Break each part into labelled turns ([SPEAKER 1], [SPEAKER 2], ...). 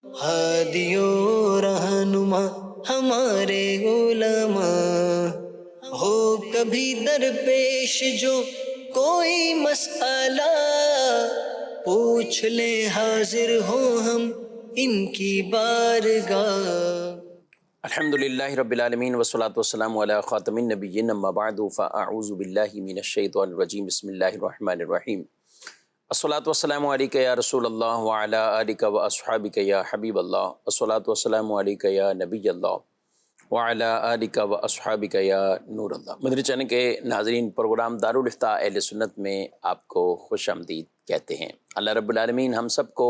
[SPEAKER 1] ہادیوں رہنما ہمارے علماء، ہو کبھی درپیش جو کوئی مسئلہ، پوچھ لیں حاضر ہو ہم ان کی بارگاہ۔ الحمدللہ رب العالمین والصلاة والسلام علی خاتم النبیین، اما بعد فاعوذ باللہ من الشیطان الرجیم، بسم اللہ الرحمن الرحیم۔ الصلاة والسلام علیکہ یا رسول اللہ وعلی آلکہ واصحابکہ یا حبیب اللہ، الصلاة والسلام علیکہ یا نبی اللہ وعلی آلکہ واصحابکہ یا نور اللہ۔ مدنی چینل کے ناظرین، پروگرام دارالافتاء اہل سنت میں آپ کو خوش آمدید کہتے ہیں۔ اللہ رب العالمین ہم سب کو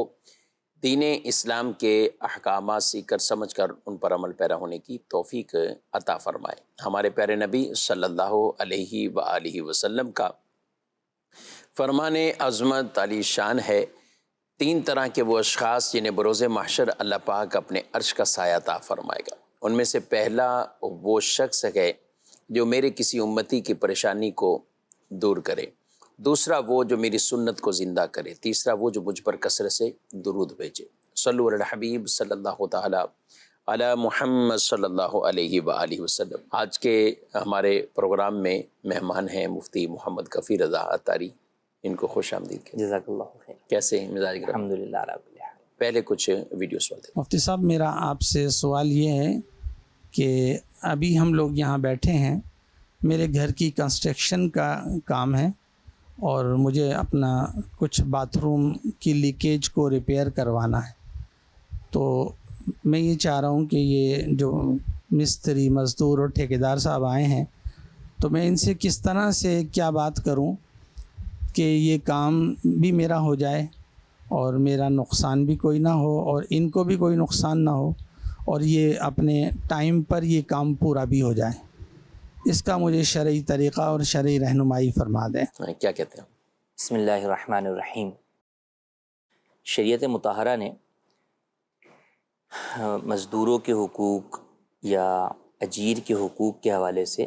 [SPEAKER 1] دین اسلام کے احکامات سیکھ کر سمجھ کر ان پر عمل پیرا ہونے کی توفیق عطا فرمائے۔ ہمارے پیارے نبی صلی اللہ علیہ وآلہ وسلم کا فرمان عظمت علی شان ہے، تین طرح کے وہ اشخاص جنہیں بروز محشر اللہ پاک اپنے عرش کا سایہ عطا فرمائے گا۔ ان میں سے پہلا وہ شخص ہے جو میرے کسی امتی کی پریشانی کو دور کرے، دوسرا وہ جو میری سنت کو زندہ کرے، تیسرا وہ جو مجھ پر کثرت سے درود بھیجے۔ صلو علی الحبیب صلی اللہ تعالی علی محمد صلی اللہ علیہ وآلہ وسلم۔ آج کے ہمارے پروگرام میں مہمان ہیں مفتی محمد کفیل رضا عطاری، ان کو خوش آمدید کہتے ہیں۔
[SPEAKER 2] جزاک اللہ خیر۔
[SPEAKER 1] کیسے ہیں مزاج گرم؟
[SPEAKER 2] الحمدللہ رب العالمین۔
[SPEAKER 1] پہلے کچھ ویڈیو سوال تھے۔
[SPEAKER 3] مفتی صاحب، میرا آپ سے سوال یہ ہے کہ ابھی ہم لوگ یہاں بیٹھے ہیں، میرے گھر کی کنسٹرکشن کا کام ہے اور مجھے اپنا کچھ باتھ روم کی لیکیج کو ریپیئر کروانا ہے، تو میں یہ چاہ رہا ہوں کہ یہ جو مستری مزدور اور ٹھیکیدار صاحب آئے ہیں، تو میں ان سے کس طرح سے کیا بات کروں کہ یہ کام بھی میرا ہو جائے اور میرا نقصان بھی کوئی نہ ہو اور ان کو بھی کوئی نقصان نہ ہو، اور یہ اپنے ٹائم پر یہ کام پورا بھی ہو جائے۔ اس کا مجھے شرعی طریقہ اور شرعی رہنمائی فرما دیں۔
[SPEAKER 1] کیا کہتے ہیں؟
[SPEAKER 2] بسم اللہ الرحمن الرحیم۔ شریعت مطہرہ نے مزدوروں کے حقوق یا اجیر کے حقوق کے حوالے سے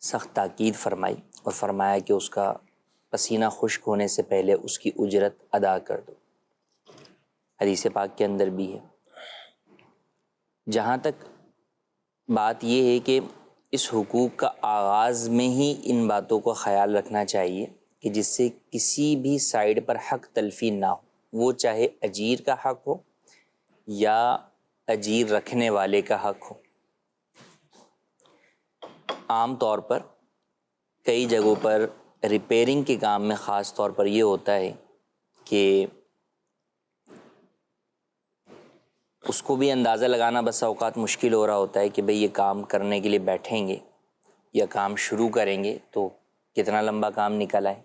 [SPEAKER 2] سخت تاکید فرمائی اور فرمایا کہ اس کا پسینہ خشک ہونے سے پہلے اس کی اجرت ادا کر دو۔ حدیث پاک کے اندر بھی ہے۔ جہاں تک بات یہ ہے کہ اس حقوق کا آغاز میں ہی ان باتوں کو خیال رکھنا چاہیے کہ جس سے کسی بھی سائیڈ پر حق تلفی نہ ہو، وہ چاہے اجیر کا حق ہو یا اجیر رکھنے والے کا حق ہو۔ عام طور پر کئی جگہوں پر ریپیئرنگ کے کام میں خاص طور پر یہ ہوتا ہے کہ اس کو بھی اندازہ لگانا بس اوقات مشکل ہو رہا ہوتا ہے کہ بھئی یہ کام کرنے کے لیے بیٹھیں گے یا کام شروع کریں گے تو کتنا لمبا کام نکل آئے،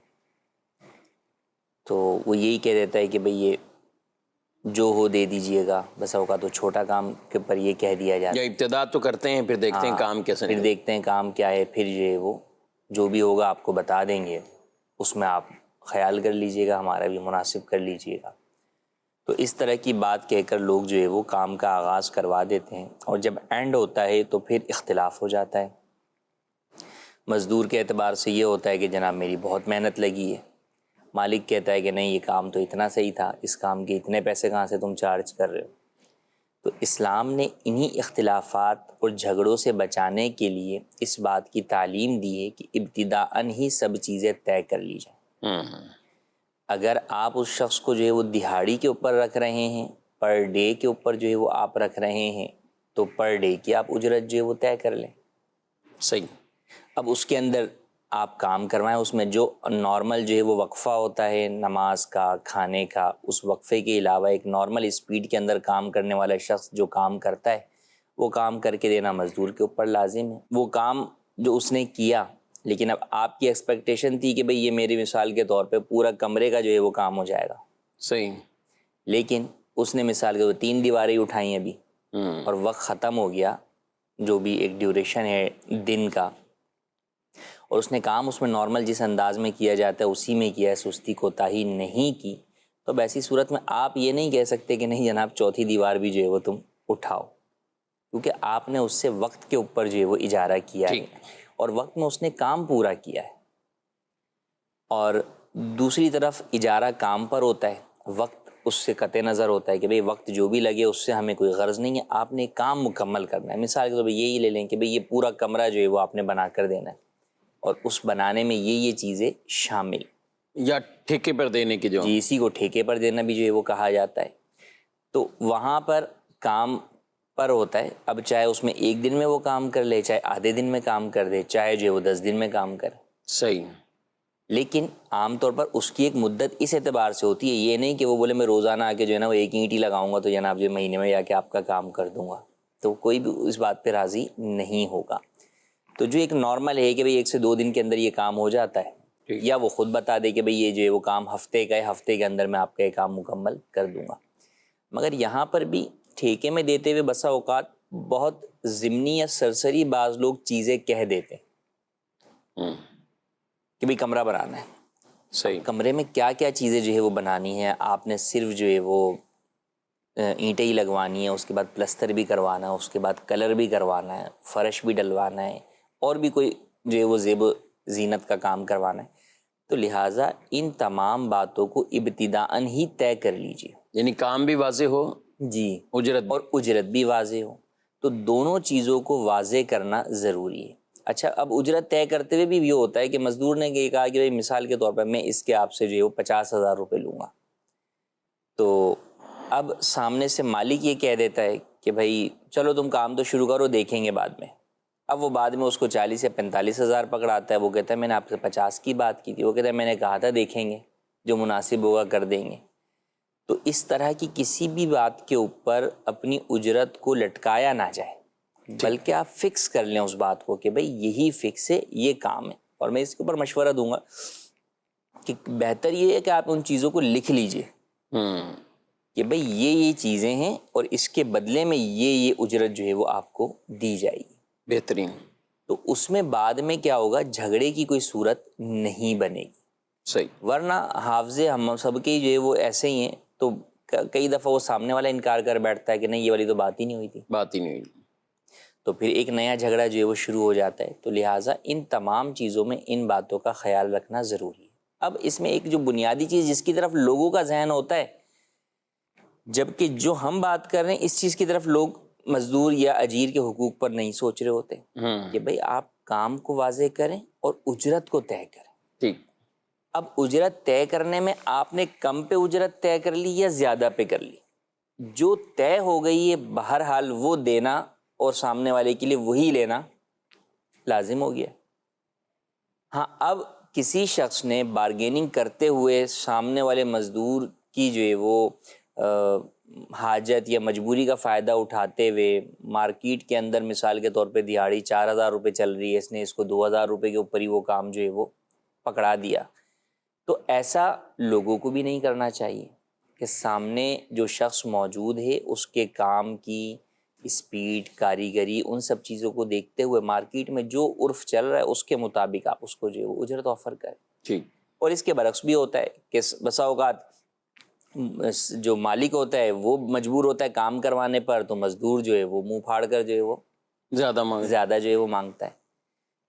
[SPEAKER 2] تو وہ یہی کہہ دیتا ہے کہ بھئی یہ جو ہو دے دیجئے گا، بس اوقات تو چھوٹا کام کے پر یہ کہہ دیا جاتا ہے،
[SPEAKER 1] یا ابتدا تو کرتے ہیں پھر دیکھتے ہیں کام کیسے
[SPEAKER 2] پھر دیکھتے ہیں کام کیا ہے، پھر یہ وہ جو بھی ہوگا آپ کو بتا دیں گے، اس میں آپ خیال کر لیجئے گا، ہمارا بھی مناسب کر لیجئے گا۔ تو اس طرح کی بات کہہ کر لوگ جو ہے وہ کام کا آغاز کروا دیتے ہیں، اور جب اینڈ ہوتا ہے تو پھر اختلاف ہو جاتا ہے۔ مزدور کے اعتبار سے یہ ہوتا ہے کہ جناب میری بہت محنت لگی ہے، مالک کہتا ہے کہ نہیں یہ کام تو اتنا صحیح تھا، اس کام کے اتنے پیسے کہاں سے تم چارج کر رہے ہو۔ تو اسلام نے انہی اختلافات اور جھگڑوں سے بچانے کے لیے اس بات کی تعلیم دی ہے کہ ابتداءً ہی سب چیزیں طے کر لی جائیں۔ اگر آپ اس شخص کو جو ہے وہ دہاڑی کے اوپر رکھ رہے ہیں، پر ڈے کے اوپر جو ہے وہ آپ رکھ رہے ہیں، تو پر ڈے کی آپ اجرت جو ہے وہ طے کر لیں۔
[SPEAKER 1] صحیح۔
[SPEAKER 2] اب اس کے اندر آپ کام کروائیں، اس میں جو نارمل جو ہے وہ وقفہ ہوتا ہے نماز کا، کھانے کا، اس وقفے کے علاوہ ایک نارمل اسپیڈ کے اندر کام کرنے والا شخص جو کام کرتا ہے وہ کام کر کے دینا مزدور کے اوپر لازم ہے۔ وہ کام جو اس نے کیا، لیکن اب آپ کی ایکسپیکٹیشن تھی کہ بھئی یہ میری مثال کے طور پہ پورا کمرے کا جو ہے وہ کام ہو جائے گا،
[SPEAKER 1] صحیح،
[SPEAKER 2] لیکن اس نے مثال کے 3 دیواریں اٹھائیں ابھی اور وقت ختم ہو گیا، جو بھی ایک ڈیوریشن ہے دن کا، اور اس نے کام اس میں نارمل جس انداز میں کیا جاتا ہے اسی میں کیا ہے، سستی کوتاہی نہیں کی، تو اب ایسی صورت میں آپ یہ نہیں کہہ سکتے کہ نہیں جناب 4تھی دیوار بھی جو ہے وہ تم اٹھاؤ، کیونکہ آپ نے اس سے وقت کے اوپر جو ہے وہ اجارہ کیا ہے اور وقت میں اس نے کام پورا کیا ہے۔ اور دوسری طرف اجارہ کام پر ہوتا ہے، وقت اس سے قطع نظر ہوتا ہے کہ بھئی وقت جو بھی لگے اس سے ہمیں کوئی غرض نہیں ہے, آپ نے کام مکمل کرنا ہے. مثال کے طور پہ یہی لے لیں کہ بھئی یہ پورا کمرہ جو ہے وہ آپ نے بنا کر دینا ہے, اور اس بنانے میں یہ چیزیں شامل,
[SPEAKER 4] یا ٹھیکے پر دینے کی جو
[SPEAKER 2] جی اسی کو ٹھیکے پر دینا بھی جو ہے وہ کہا جاتا ہے. تو وہاں پر کام پر ہوتا ہے, اب چاہے اس میں ایک دن میں وہ کام کر لے, چاہے آدھے دن میں کام کر دے, چاہے جو ہے وہ 10 دن میں کام کرے.
[SPEAKER 4] صحیح.
[SPEAKER 2] لیکن عام طور پر اس کی ایک مدت اس اعتبار سے ہوتی ہے, یہ نہیں کہ وہ بولے میں روزانہ آ کے جو ہے نا وہ ایک اینٹ ہی لگاؤں گا تو جناب جو مہینے میں آ کے آپ کا کام کر دوں گا, تو کوئی بھی اس بات پہ راضی نہیں ہوگا. تو جو ایک نارمل ہے کہ بھئی 1 سے 2 دن کے اندر یہ کام ہو جاتا ہے, یا وہ خود بتا دے کہ بھئی یہ جو ہے وہ کام ہفتے کا ہے, ہفتے کے اندر میں آپ کا یہ کام مکمل کر دوں گا. مگر یہاں پر بھی ٹھیکے میں دیتے ہوئے بسا اوقات بہت ضمنی یا سرسری بعض لوگ چیزیں کہہ دیتے ہیں کہ بھئی کمرہ بنانا ہے.
[SPEAKER 4] صحیح.
[SPEAKER 2] کمرے میں کیا کیا چیزیں جو ہے وہ بنانی ہے, آپ نے صرف جو ہے وہ اینٹیں ہی لگوانی ہے, اس کے بعد پلستر بھی کروانا ہے, اس کے بعد کلر بھی کروانا ہے, فرش بھی ڈلوانا ہے, اور بھی کوئی جو ہے وہ زیب و زینت کا کام کروانا ہے. تو لہٰذا ان تمام باتوں کو ابتداءً ہی طے کر لیجئے.
[SPEAKER 4] یعنی کام بھی واضح ہو,
[SPEAKER 2] جی,
[SPEAKER 4] اجرت
[SPEAKER 2] اور اجرت بھی واضح ہو. تو دونوں چیزوں کو واضح کرنا ضروری ہے. اچھا, اب اجرت طے کرتے ہوئے بھی یہ ہوتا ہے کہ مزدور نے یہ کہا کہ بھائی مثال کے طور پر میں اس کے آپ سے جو ہے وہ 50,000 روپے لوں گا. تو اب سامنے سے مالک یہ کہہ دیتا ہے کہ بھائی چلو تم کام تو شروع کرو, دیکھیں گے بعد میں. اب وہ بعد میں اس کو 40 یا 45,000 پکڑاتا ہے. وہ کہتا ہے میں نے آپ سے 50 کی بات کی تھی. وہ کہتا ہے میں نے کہا تھا دیکھیں گے, جو مناسب ہوگا کر دیں گے. تو اس طرح کی کسی بھی بات کے اوپر اپنی اجرت کو لٹکایا نہ جائے, بلکہ آپ فکس کر لیں اس بات کو کہ بھئی یہی فکس ہے, یہ کام ہے. اور میں اس کے اوپر مشورہ دوں گا کہ بہتر یہ ہے کہ آپ ان چیزوں کو لکھ لیجئے کہ بھئی یہ چیزیں ہیں اور اس کے بدلے میں یہ اجرت جو ہے وہ آپ کو دی جائے گی.
[SPEAKER 4] بہترین.
[SPEAKER 2] تو اس میں بعد میں کیا ہوگا, جھگڑے کی کوئی صورت نہیں بنے گی.
[SPEAKER 4] صحیح.
[SPEAKER 2] ورنہ حافظے ہم سب کے جو ہے وہ ایسے ہی ہیں, تو کئی دفعہ وہ سامنے والا انکار کر بیٹھتا ہے کہ نہیں یہ والی تو بات ہی نہیں ہوئی تھی,
[SPEAKER 4] بات ہی نہیں ہوئی.
[SPEAKER 2] تو پھر ایک نیا جھگڑا جو ہے وہ شروع ہو جاتا ہے. تو لہٰذا ان تمام چیزوں میں ان باتوں کا خیال رکھنا ضروری ہے. اب اس میں ایک جو بنیادی چیز جس کی طرف لوگوں کا ذہن ہوتا ہے, جبکہ جو ہم بات کر رہے ہیں اس چیز کی طرف لوگ مزدور یا اجیر کے حقوق پر نہیں سوچ رہے ہوتے کہ بھئی آپ کام کو واضح کریں اور اجرت کو طے کریں.
[SPEAKER 4] ٹھیک.
[SPEAKER 2] اب اجرت طے کرنے میں آپ نے کم پہ اجرت طے کر لی یا زیادہ پہ کر لی, جو طے ہو گئی ہے بہرحال وہ دینا اور سامنے والے کے لیے وہی لینا لازم ہو گیا. ہاں, اب کسی شخص نے بارگیننگ کرتے ہوئے سامنے والے مزدور کی جو ہے وہ حاجت یا مجبوری کا فائدہ اٹھاتے ہوئے مارکیٹ کے اندر مثال کے طور پہ دیہاڑی 4,000 روپے چل رہی ہے, اس نے اس کو 2,000 روپے کے اوپر ہی وہ کام جو ہے وہ پکڑا دیا. تو ایسا لوگوں کو بھی نہیں کرنا چاہیے کہ سامنے جو شخص موجود ہے اس کے کام کی اسپیڈ, کاریگری, ان سب چیزوں کو دیکھتے ہوئے مارکیٹ میں جو عرف چل رہا ہے اس کے مطابق آپ اس کو جو ہے وہ اجرت آفر کریں.
[SPEAKER 4] ٹھیک.
[SPEAKER 2] اور اس کے برعکس بھی ہوتا ہے کہ بسا اوقات جو مالک ہوتا ہے وہ مجبور ہوتا ہے کام کروانے پر, تو مزدور جو ہے وہ منہ پھاڑ کر جو ہے وہ زیادہ جو ہے وہ مانگتا ہے.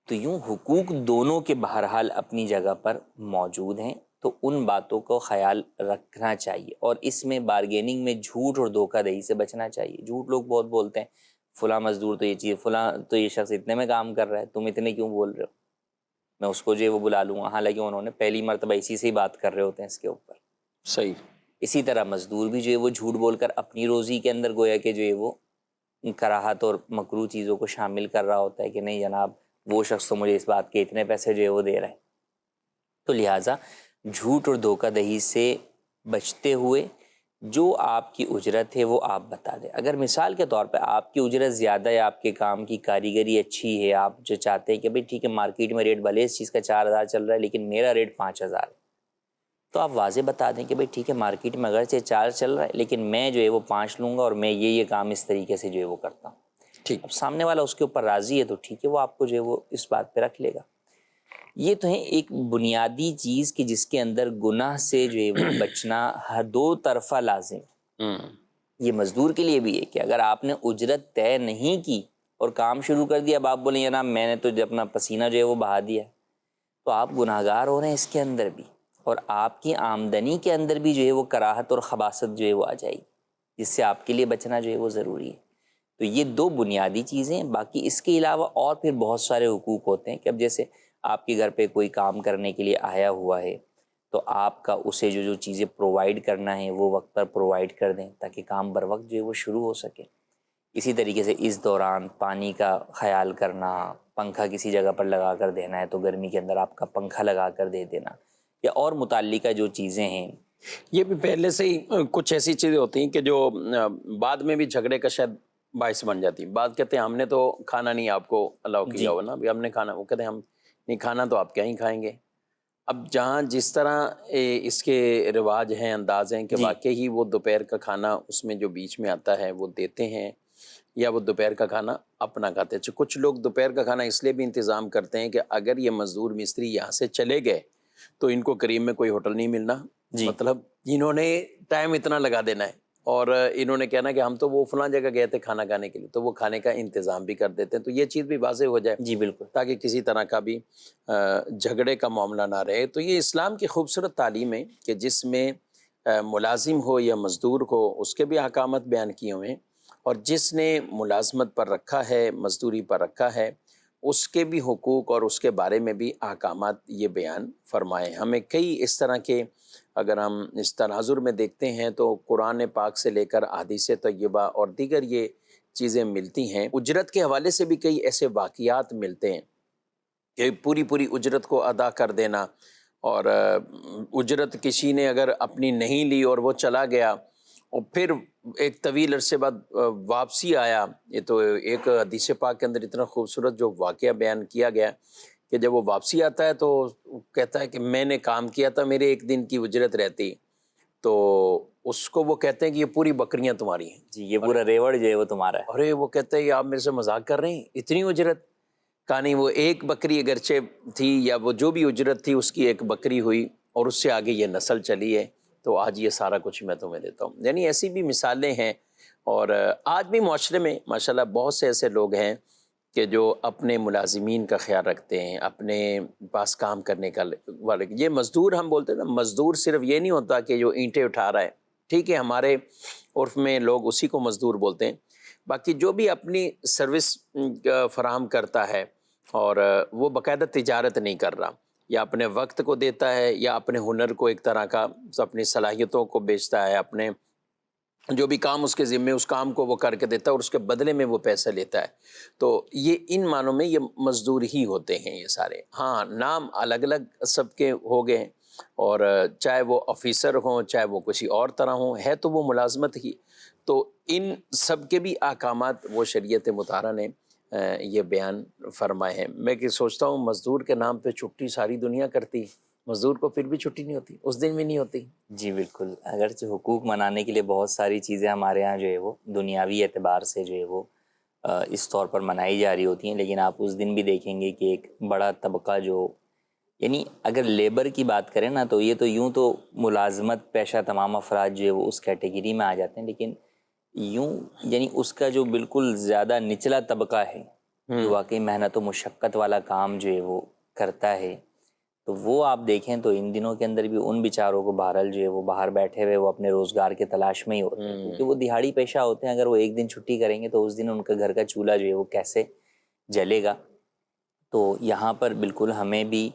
[SPEAKER 2] تو یوں حقوق دونوں کے بہرحال اپنی جگہ پر موجود ہیں, تو ان باتوں کو خیال رکھنا چاہیے. اور اس میں بارگیننگ میں جھوٹ اور دھوکہ دہی سے بچنا چاہیے. جھوٹ لوگ بہت بولتے ہیں, فلاں مزدور تو یہ چیز, فلاں تو یہ شخص اتنے میں کام کر رہا ہے, تم اتنے کیوں بول رہے ہو, میں اس کو جو ہے وہ بلا لوں گا. حالانکہ انہوں نے پہلی مرتبہ اسی سے ہی بات کر رہے ہوتے ہیں اس کے اوپر.
[SPEAKER 4] صحیح.
[SPEAKER 2] اسی طرح مزدور بھی جو ہے وہ جھوٹ بول کر اپنی روزی کے اندر گویا کہ جو ہے وہ کراہت اور مکروہ چیزوں کو شامل کر رہا ہوتا ہے کہ نہیں جناب وہ شخص تو مجھے اس بات کے اتنے پیسے جو ہے وہ دے رہے ہیں. تو لہٰذا جھوٹ اور دھوکہ دہی سے بچتے ہوئے جو آپ کی اجرت ہے وہ آپ بتا دیں. اگر مثال کے طور پہ آپ کی اجرت زیادہ ہے, آپ کے کام کی کاریگری اچھی ہے, آپ جو چاہتے ہیں کہ بھئی ٹھیک ہے مارکیٹ میں ریٹ بھلے اس چیز کا 4,000 چل رہا ہے لیکن میرا ریٹ 5,000 ہے, تو آپ واضح بتا دیں کہ بھئی ٹھیک ہے مارکیٹ میں اگرچہ 4 چل رہا ہے لیکن میں جو ہے وہ 5 لوں گا اور میں یہ کام اس طریقے سے جو ہے وہ کرتا ہوں.
[SPEAKER 4] ٹھیک.
[SPEAKER 2] اب سامنے والا اس کے اوپر راضی ہے تو ٹھیک ہے, وہ آپ کو جو ہے وہ اس بات پہ رکھ لے گا. یہ تو ہے ایک بنیادی چیز کہ جس کے اندر گناہ سے جو ہے وہ بچنا ہر دو طرفہ لازم. یہ مزدور کے لیے بھی ہے کہ اگر آپ نے اجرت طے نہیں کی اور کام شروع کر دیا, اب آپ بولیں جناب میں نے تو اپنا پسینہ جو ہے وہ بہا دیا, تو آپ گناہگار ہو رہے ہیں اس کے اندر بھی. اور آپ کی آمدنی کے اندر بھی جو ہے وہ کراہت اور خباثت جو ہے وہ آ جائے گی، جس سے آپ کے لیے بچنا جو ہے وہ ضروری ہے۔ تو یہ دو بنیادی چیزیں ہیں، باقی اس کے علاوہ اور پھر بہت سارے حقوق ہوتے ہیں کہ اب جیسے آپ کے گھر پہ کوئی کام کرنے کے لیے آیا ہوا ہے تو آپ کا اسے جو چیزیں پرووائڈ کرنا ہے وہ وقت پر پرووائڈ کر دیں تاکہ کام بر وقت جو ہے وہ شروع ہو سکے۔ اسی طریقے سے اس دوران پانی کا خیال کرنا، پنکھا کسی جگہ پر لگا کر دینا ہے تو گرمی کے اندر آپ کا پنکھا لگا کر دے دینا، یا اور متعلقہ جو چیزیں ہیں۔
[SPEAKER 4] یہ بھی پہلے سے ہی کچھ ایسی چیزیں ہوتی ہیں کہ جو بعد میں بھی جھگڑے کا شاید باعث بن جاتی ہیں۔ بعد کہتے ہیں ہم نے تو کھانا نہیں آپ کو الاؤ کیا ہوا نا، ہم نے کھانا، وہ کہتے ہیں ہم نہیں کھانا تو آپ کیا ہی کھائیں گے۔ اب جہاں جس طرح اس کے رواج ہیں، انداز ہیں کہ واقعی ہی وہ دوپہر کا کھانا اس میں جو بیچ میں آتا ہے وہ دیتے ہیں، یا وہ دوپہر کا کھانا اپنا کھاتے ہیں۔ کچھ لوگ دوپہر کا کھانا اس لیے بھی انتظام کرتے ہیں کہ اگر یہ مزدور مستری یہاں سے چلے گئے تو ان کو قریب میں کوئی ہوٹل نہیں ملنا، مطلب انہوں نے ٹائم اتنا لگا دینا ہے اور انہوں نے کہنا کہ ہم تو وہ فلاں جگہ گئے تھے کھانا کھانے کے لیے، تو وہ کھانے کا انتظام بھی کر دیتے ہیں۔ تو یہ چیز بھی واضح ہو جائے،
[SPEAKER 2] جی بالکل،
[SPEAKER 4] تاکہ کسی طرح کا بھی جھگڑے کا معاملہ نہ رہے۔ تو یہ اسلام کی خوبصورت تعلیم ہے کہ جس میں ملازم ہو یا مزدور ہو اس کے بھی احکامات بیان کیے ہوئے ہیں، اور جس نے ملازمت پر رکھا ہے، مزدوری پر رکھا ہے، اس کے بھی حقوق اور اس کے بارے میں بھی احکامات یہ بیان فرمائے۔ ہمیں کئی اس طرح کے اگر ہم اس تناظر میں دیکھتے ہیں تو قرآن پاک سے لے کر احادیث طیبہ اور دیگر یہ چیزیں ملتی ہیں۔ اجرت کے حوالے سے بھی کئی ایسے واقعات ملتے ہیں کہ پوری اجرت کو ادا کر دینا، اور اجرت کسی نے اگر اپنی نہیں لی اور وہ چلا گیا اور پھر ایک طویل عرصے بعد واپسی آیا، یہ تو ایک حدیث پاک کے اندر اتنا خوبصورت جو واقعہ بیان کیا گیا کہ جب وہ واپسی آتا ہے تو کہتا ہے کہ میں نے کام کیا تھا، میرے ایک دن کی اجرت رہتی، تو اس کو وہ کہتے ہیں کہ یہ پوری بکریاں تمہاری ہیں،
[SPEAKER 2] جی یہ پورا ریوڑ جو ہے وہ تمہارا ہے۔
[SPEAKER 4] ارے وہ کہتے ہیں کہ آپ میرے سے مذاق کر رہے ہیں، اتنی اجرت؟ کہانی وہ ایک بکری اگرچہ تھی یا وہ جو بھی اجرت تھی اس کی ایک بکری ہوئی اور اس سے آگے یہ نسل چلی ہے، تو آج یہ سارا کچھ میں تمہیں دیتا ہوں۔ یعنی ایسی بھی مثالیں ہیں، اور آج بھی معاشرے میں ماشاءاللہ بہت سے ایسے لوگ ہیں کہ جو اپنے ملازمین کا خیال رکھتے ہیں، اپنے پاس کام کرنے کا والے۔ یہ مزدور ہم بولتے ہیں نا، مزدور صرف یہ نہیں ہوتا کہ جو اینٹیں اٹھا رہا ہے، ٹھیک ہے ہمارے عرف میں لوگ اسی کو مزدور بولتے ہیں، باقی جو بھی اپنی سروس فراہم کرتا ہے اور وہ باقاعدہ تجارت نہیں کر رہا، یا اپنے وقت کو دیتا ہے یا اپنے ہنر کو ایک طرح کا اپنی صلاحیتوں کو بیچتا ہے، اپنے جو بھی کام اس کے ذمے اس کام کو وہ کر کے دیتا ہے اور اس کے بدلے میں وہ پیسہ لیتا ہے، تو یہ ان معنوں میں یہ مزدور ہی ہوتے ہیں یہ سارے۔ ہاں نام الگ الگ سب کے ہو گئے ہیں، اور چاہے وہ آفیسر ہوں چاہے وہ کسی اور طرح ہوں، ہے تو وہ ملازمت ہی۔ تو ان سب کے بھی احکامات وہ شریعت مطہرہ نے یہ بیان فرمائے ہیں۔ میں کہ سوچتا ہوں مزدور کے نام پہ چھٹی ساری دنیا کرتی، مزدور کو پھر بھی چھٹی نہیں ہوتی، اس دن بھی نہیں ہوتی۔
[SPEAKER 2] جی بالکل، اگرچہ حقوق منانے کے لیے بہت ساری چیزیں ہمارے یہاں جو ہے وہ دنیاوی اعتبار سے جو ہے وہ اس طور پر منائی جا رہی ہوتی ہیں، لیکن آپ اس دن بھی دیکھیں گے کہ ایک بڑا طبقہ جو، یعنی اگر لیبر کی بات کریں نا تو یہ تو یوں تو ملازمت پیشہ تمام افراد جو ہے وہ اس کیٹیگری میں آ جاتے ہیں، لیکن یوں یعنی اس کا جو بالکل زیادہ نچلا طبقہ ہے جو واقعی محنت و مشقت والا کام جو ہے وہ کرتا ہے، تو وہ آپ دیکھیں تو ان دنوں کے اندر بھی ان بیچاروں کو بہرحال جو ہے وہ باہر بیٹھے ہوئے وہ اپنے روزگار کے تلاش میں ہی ہوتے ہیں، کیونکہ وہ دہاڑی پیشہ ہوتے ہیں۔ اگر وہ ایک دن چھٹی کریں گے تو اس دن ان کا گھر کا چولہا جو ہے وہ کیسے جلے گا؟ تو یہاں پر بالکل ہمیں بھی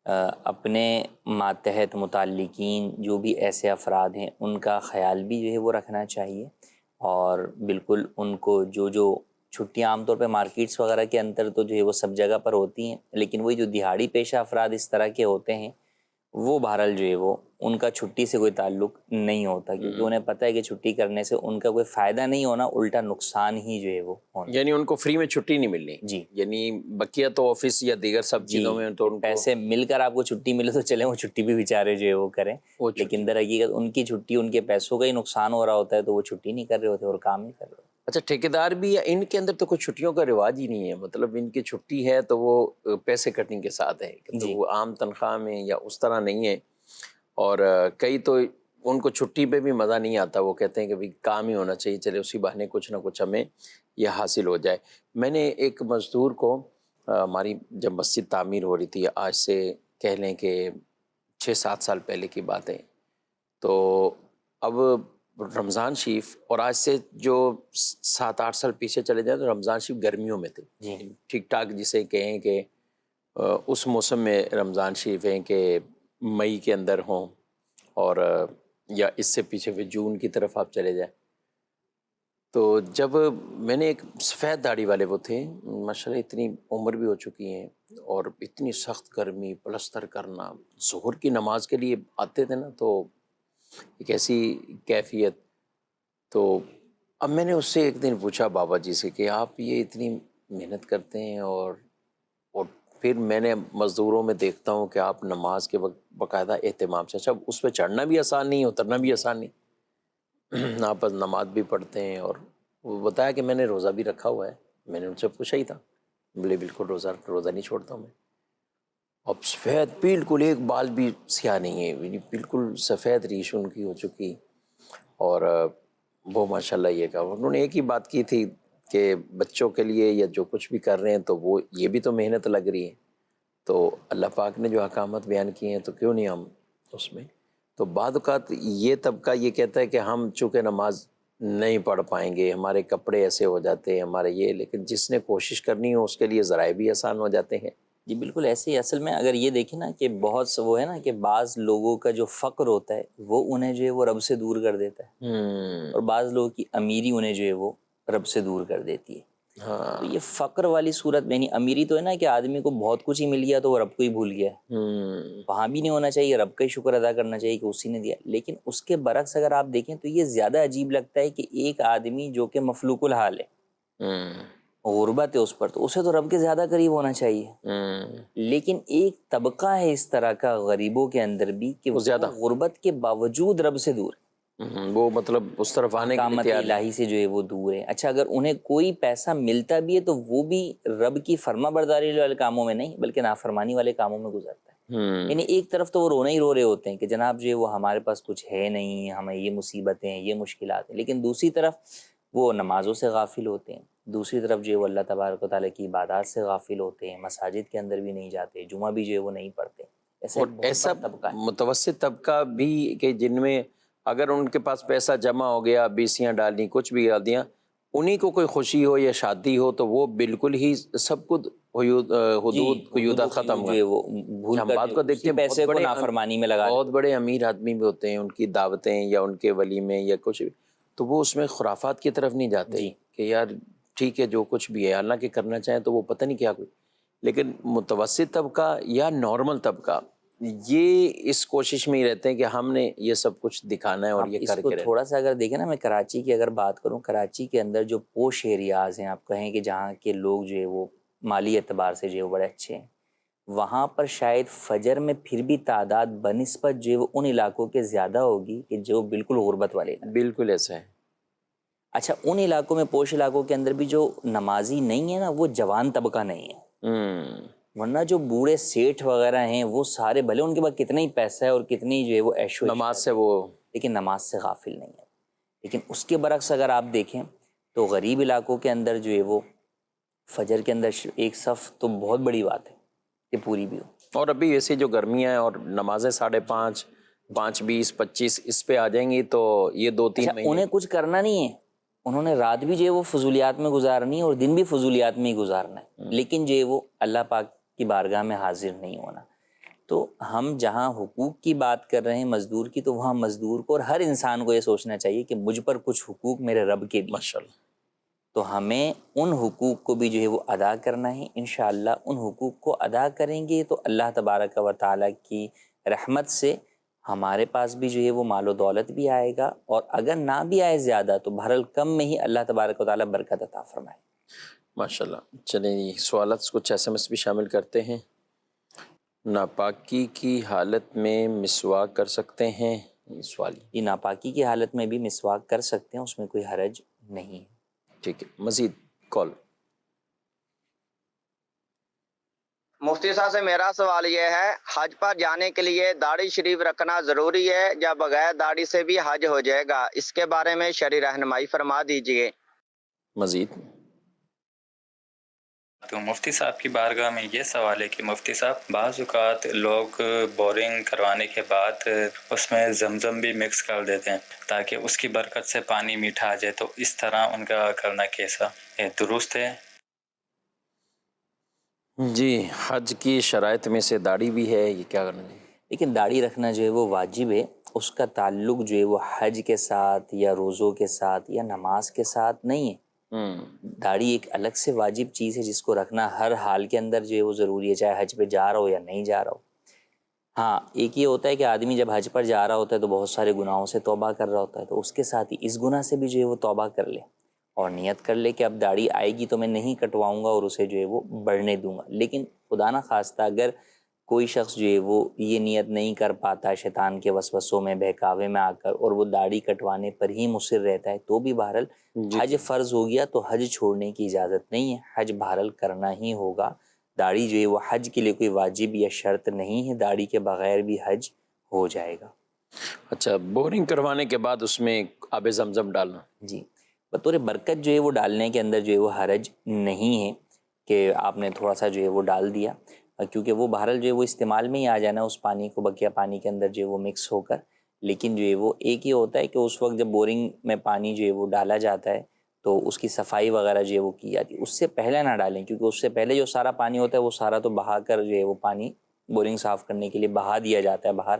[SPEAKER 2] اپنے ماتحت متعلقین جو بھی ایسے افراد ہیں ان کا خیال بھی جو ہے وہ رکھنا چاہیے، اور بالکل ان کو جو چھٹیاں عام طور پہ مارکیٹس وغیرہ کے اندر تو جو ہے وہ سب جگہ پر ہوتی ہیں، لیکن وہی جو دہاڑی پیشہ افراد اس طرح کے ہوتے ہیں وہ بہرحال جو ہے وہ ان کا چھٹی سے کوئی تعلق نہیں ہوتا، کیونکہ انہیں پتہ ہے کہ چھٹی کرنے سے ان کا کوئی فائدہ نہیں ہونا، الٹا نقصان ہی جو ہے وہ ہونا۔
[SPEAKER 4] یعنی ان کو فری میں چھٹی نہیں ملنی،
[SPEAKER 2] جی
[SPEAKER 4] یعنی بقیہ تو آفس یا دیگر سب چیزوں میں تو ان کو
[SPEAKER 2] پیسے مل کر آپ کو چھٹی ملے تو چلیں وہ چھٹی بھی بیچارے جو ہے وہ کریں، لیکن در حقیقت ان کی چھٹی ان کے پیسوں کا ہی نقصان ہو رہا ہوتا ہے تو وہ چھٹی نہیں کر رہے ہوتے اور کام نہیں کر رہے ہوتے۔
[SPEAKER 4] اچھا ٹھیکیدار بھی، یا ان کے اندر تو کوئی چھٹیوں کا رواج ہی نہیں ہے، مطلب ان کی چھٹی ہے تو وہ پیسے کٹنگ کے ساتھ ہے، تو وہ عام تنخواہ میں یا اس طرح نہیں ہے، اور کئی تو ان کو چھٹی پہ بھی مزہ نہیں آتا، وہ کہتے ہیں کہ بھئی کام ہی ہونا چاہیے، چلے اسی بہانے کچھ نہ کچھ ہمیں یہ حاصل ہو جائے۔ میں نے ایک مزدور کو، ہماری جب مسجد تعمیر ہو رہی تھی، آج سے کہہ لیں کہ 6-7 سال پہلے کی بات ہے. تو اب رمضان شریف، اور آج سے جو 7-8 سال پیچھے چلے جائیں تو رمضان شریف گرمیوں میں تھے.
[SPEAKER 2] جی
[SPEAKER 4] ٹھیک ٹھاک جسے کہیں کہ اس موسم میں رمضان شریف ہیں کہ مئی کے اندر ہوں، اور یا اس سے پیچھے پھر جون کی طرف آپ چلے جائیں. تو جب میں نے ایک سفید داڑھی والے وہ تھے، ماشاءاللہ اتنی عمر بھی ہو چکی ہیں، اور اتنی سخت گرمی، پلستر کرنا، ظہر کی نماز کے لیے آتے تھے نا، تو ایک ایسی کیفیت. تو اب میں نے اس سے ایک دن پوچھا بابا جی سے کہ آپ یہ اتنی محنت کرتے ہیں، اور پھر میں نے مزدوروں میں دیکھتا ہوں کہ آپ نماز کے وقت باقاعدہ اہتمام سے، اچھا اس پہ چڑھنا بھی آسان نہیں، اترنا بھی آسان نہیں، آپ بس نماز بھی پڑھتے ہیں. اور وہ بتایا کہ میں نے روزہ بھی رکھا ہوا ہے. میں نے ان سے پوچھا ہی تھا، بولے بالکل روزہ نہیں چھوڑتا ہوں میں. اب سفید بالکل ایک بال بھی سیاہ نہیں ہے، بالکل سفید ریش ان کی ہو چکی. اور وہ ماشاءاللہ یہ کہا، انہوں نے ایک ہی بات کی تھی کہ بچوں کے لیے یا جو کچھ بھی کر رہے ہیں تو وہ یہ بھی تو محنت لگ رہی ہے. تو اللہ پاک نے جو احکامات بیان کیے ہیں تو کیوں نہیں ہم اس میں. تو بعض اوقات یہ طبقہ یہ کہتا ہے کہ ہم چونکہ نماز نہیں پڑھ پائیں گے، ہمارے کپڑے ایسے ہو جاتے ہیں ہمارے یہ، لیکن جس نے کوشش کرنی ہو اس کے لیے ذرائع بھی آسان ہو جاتے ہیں.
[SPEAKER 2] جی بالکل ایسے ہی. اصل میں اگر یہ دیکھیں نا کہ بہت سے وہ ہے نا کہ بعض لوگوں کا جو فقر ہوتا ہے وہ انہیں جو ہے وہ رب سے دور کر دیتا ہے، اور بعض لوگوں کی امیری انہیں جو ہے وہ رب سے دور کر دیتی ہے.
[SPEAKER 4] ہاں
[SPEAKER 2] تو یہ فقر والی صورت میں نہیں، امیری تو ہے نا کہ آدمی کو بہت کچھ ہی مل گیا تو وہ رب کو ہی بھول گیا ہے، وہاں بھی نہیں ہونا چاہیے، رب کا ہی شکر ادا کرنا چاہیے کہ اسی نے دیا. لیکن اس کے برعکس اگر آپ دیکھیں تو یہ زیادہ عجیب لگتا ہے کہ ایک آدمی جو کہ مفلوق الحال ہے، غربت ہے اس پر، تو اسے تو رب کے زیادہ قریب ہونا چاہیے. لیکن ایک طبقہ ہے اس طرح کا غریبوں کے اندر بھی کہ وہ
[SPEAKER 4] زیادہ
[SPEAKER 2] غربت کے باوجود رب سے دور ہے،
[SPEAKER 4] وہ مطلب اس طرف آنے کے لیے
[SPEAKER 2] احکامات
[SPEAKER 4] تیار نہیں.
[SPEAKER 2] الہی سے جو ہے وہ دور ہے. اچھا اگر انہیں کوئی پیسہ ملتا بھی ہے تو وہ بھی رب کی فرما برداری والے کاموں میں نہیں بلکہ نافرمانی والے کاموں میں گزرتا ہے. یعنی ایک طرف تو وہ رونا ہی رو رہے ہوتے ہیں کہ جناب جو ہے وہ ہمارے پاس کچھ ہے نہیں، ہمیں یہ مصیبتیں ہیں، یہ مشکلات ہیں، لیکن دوسری طرف وہ نمازوں سے غافل ہوتے ہیں، دوسری طرف جو ہے وہ اللہ تبارک و تعالیٰ کی عبادات سے غافل ہوتے ہیں، مساجد کے اندر بھی نہیں جاتے، جمعہ بھی جو ہے وہ نہیں پڑھتے.
[SPEAKER 4] اور
[SPEAKER 2] ایک بہت
[SPEAKER 4] ایسا
[SPEAKER 2] بڑا طبقہ ہے.
[SPEAKER 4] متوسط طبقہ بھی کہ جن میں اگر ان کے پاس پیسہ جمع ہو گیا، بیسیاں ڈال دیں، کچھ بھی ڈال دیا، انہی کو کوئی خوشی ہو یا شادی ہو تو وہ بالکل ہی سب کچھ حدود قیودات ختم
[SPEAKER 2] جو
[SPEAKER 4] ہوئے.
[SPEAKER 2] ہے وہ بھول
[SPEAKER 4] ہم
[SPEAKER 2] کر
[SPEAKER 4] بات کو دیکھتے ہیں
[SPEAKER 2] پیسے کو نافرمانی میں لگا
[SPEAKER 4] بہت بڑے امیر آدمی بھی ہوتے ہیں، ان کی دعوتیں یا ان کے ولیمے یا کچھ بھی، تو وہ اس میں خرافات کی طرف نہیں جاتے
[SPEAKER 2] جی.
[SPEAKER 4] کہ یار ٹھیک ہے جو کچھ بھی ہے حالانکہ کرنا چاہیں تو وہ پتہ نہیں کیا کوئی. لیکن متوسط طبقہ یا نارمل طبقہ یہ اس کوشش میں ہی رہتے ہیں کہ ہم نے یہ سب کچھ دکھانا ہے اور یہ
[SPEAKER 2] اس
[SPEAKER 4] کر
[SPEAKER 2] کو
[SPEAKER 4] کے رہنا.
[SPEAKER 2] تھوڑا سا اگر دیکھیں نا، میں کراچی کی اگر بات کروں، کراچی کے اندر جو پوش ایریاز ہیں، آپ کہیں کہ جہاں کے لوگ جو ہے وہ مالی اعتبار سے جو ہے وہ بڑے اچھے ہیں، وہاں پر شاید فجر میں پھر بھی تعداد بنسبت جو ہے وہ ان علاقوں کے زیادہ ہوگی کہ جو بالکل غربت والے علاقے.
[SPEAKER 4] بالکل ایسا ہے.
[SPEAKER 2] اچھا ان علاقوں میں، پوش علاقوں کے اندر بھی جو نمازی نہیں ہے نا وہ جوان طبقہ نہیں ہے، ورنہ جو بوڑھے سیٹھ وغیرہ ہیں وہ سارے بھلے ان کے پاس کتنا ہی پیسہ ہے اور کتنی جو ہے وہ عیش و
[SPEAKER 4] نماز
[SPEAKER 2] عشرت
[SPEAKER 4] سے وہ
[SPEAKER 2] لیکن نماز سے غافل نہیں ہے. لیکن اس کے برعکس اگر آپ دیکھیں تو غریب علاقوں کے اندر جو ہے وہ فجر کے اندر ایک صف تو بہت بڑی بات ہے کہ پوری بھی ہو.
[SPEAKER 4] اور ابھی ایسی جو گرمیاں ہیں اور نمازیں 5:30 5:20 25 اس پہ آ جائیں گی تو یہ 2-3
[SPEAKER 2] اچھا
[SPEAKER 4] مہینے
[SPEAKER 2] انہیں کچھ کرنا نہیں ہے، انہوں نے رات بھی جو ہے وہ فضولیات میں گزارنی ہے اور دن بھی فضولیات میں ہی گزارنا ہے، لیکن جو ہے وہ اللہ پاک کی بارگاہ میں حاضر نہیں ہونا. تو ہم جہاں حقوق کی بات کر رہے ہیں مزدور کی، تو وہاں مزدور کو اور ہر انسان کو یہ سوچنا چاہیے کہ مجھ پر کچھ حقوق میرے رب کے بھی،
[SPEAKER 4] ماشاءاللہ.
[SPEAKER 2] تو ہمیں ان حقوق کو بھی جو ہے وہ ادا کرنا ہے. انشاءاللہ ان حقوق کو ادا کریں گے تو اللہ تبارک و تعالیٰ کی رحمت سے ہمارے پاس بھی جو ہے وہ مال و دولت بھی آئے گا، اور اگر نہ بھی آئے زیادہ تو بہرحال کم میں ہی اللہ تبارک و تعالیٰ برکت عطا فرمائے.
[SPEAKER 4] ماشاءاللہ. چلیں سوالات کچھ SMS بھی شامل کرتے ہیں. ناپاکی کی حالت میں مسواک کر سکتے ہیں؟ یہ سوال.
[SPEAKER 2] یہ ناپاکی کی حالت میں بھی مسواک کر سکتے ہیں، اس میں کوئی حرج نہیں ہے.
[SPEAKER 4] ٹھیک ہے. مزید کال.
[SPEAKER 5] مفتی صاحب سے میرا سوال یہ ہے، حج پر جانے کے لیے داڑھی شریف رکھنا ضروری ہے یا بغیر داڑھی سے بھی حج ہو جائے گا؟ اس کے بارے میں شرعی رہنمائی فرما دیجئے.
[SPEAKER 4] مزید
[SPEAKER 6] تو مفتی صاحب کی بارگاہ میں یہ سوال ہے کہ مفتی صاحب بعض اوقات لوگ بورنگ کروانے کے بعد اس میں زمزم بھی مکس کر دیتے ہیں تاکہ اس کی برکت سے پانی میٹھا آ جائے، تو اس طرح ان کا کرنا کیسا ہے، درست ہے؟
[SPEAKER 4] جی، حج کی شرائط میں سے داڑھی بھی ہے، یہ کیا کرنا ہے؟
[SPEAKER 2] لیکن داڑھی رکھنا جو ہے وہ واجب ہے، اس کا تعلق جو ہے وہ حج کے ساتھ یا روزوں کے ساتھ یا نماز کے ساتھ نہیں ہے۔ داڑھی ایک الگ سے واجب چیز ہے جس کو رکھنا ہر حال کے اندر جو ہے وہ ضروری ہے، چاہے حج پہ جا رہا ہو یا نہیں جا رہا ہو۔ ہاں، ایک یہ ہوتا ہے کہ آدمی جب حج پر جا رہا ہوتا ہے تو بہت سارے گناہوں سے توبہ کر رہا ہوتا ہے، تو اس کے ساتھ ہی اس گناہ سے بھی جو ہے وہ توبہ کر لے اور نیت کر لے کہ اب داڑھی آئے گی تو میں نہیں کٹواؤں گا اور اسے جو ہے وہ بڑھنے دوں گا۔ لیکن خدا نہ خواستہ اگر کوئی شخص جو ہے وہ یہ نیت نہیں کر پاتا، شیطان کے وسوسوں میں بہکاوے میں آ کر، اور وہ داڑھی کٹوانے پر ہی مصر رہتا ہے، تو بھی بہرحال حج فرض ہو گیا تو حج چھوڑنے کی اجازت نہیں ہے، حج بہرحال کرنا ہی ہوگا۔ داڑھی جو ہے وہ حج کے لیے کوئی واجب یا شرط نہیں ہے، داڑھی کے بغیر بھی حج ہو جائے گا۔
[SPEAKER 4] اچھا، بورنگ کروانے کے بعد اس میں آب زمزم ڈالنا؟
[SPEAKER 2] جی، بطور برکت جو ہے وہ ڈالنے کے اندر جو ہے وہ حرج نہیں ہے کہ آپ نے تھوڑا سا جو ہے وہ ڈال دیا، کیونکہ وہ بہرحال جو ہے وہ استعمال میں ہی آ جانا اس پانی کو، بقیہ پانی کے اندر جو ہے وہ مکس ہو کر۔ لیکن جو ہے وہ ایک یہ ہوتا ہے کہ اس وقت جب بورنگ میں پانی جو ہے وہ ڈالا جاتا ہے تو اس کی صفائی وغیرہ جو ہے وہ کی جاتی ہے، اس سے پہلے نہ ڈالیں، کیونکہ اس سے پہلے جو سارا پانی ہوتا ہے وہ سارا تو بہا کر جو ہے وہ پانی بورنگ صاف کرنے کے لیے بہا دیا جاتا ہے باہر،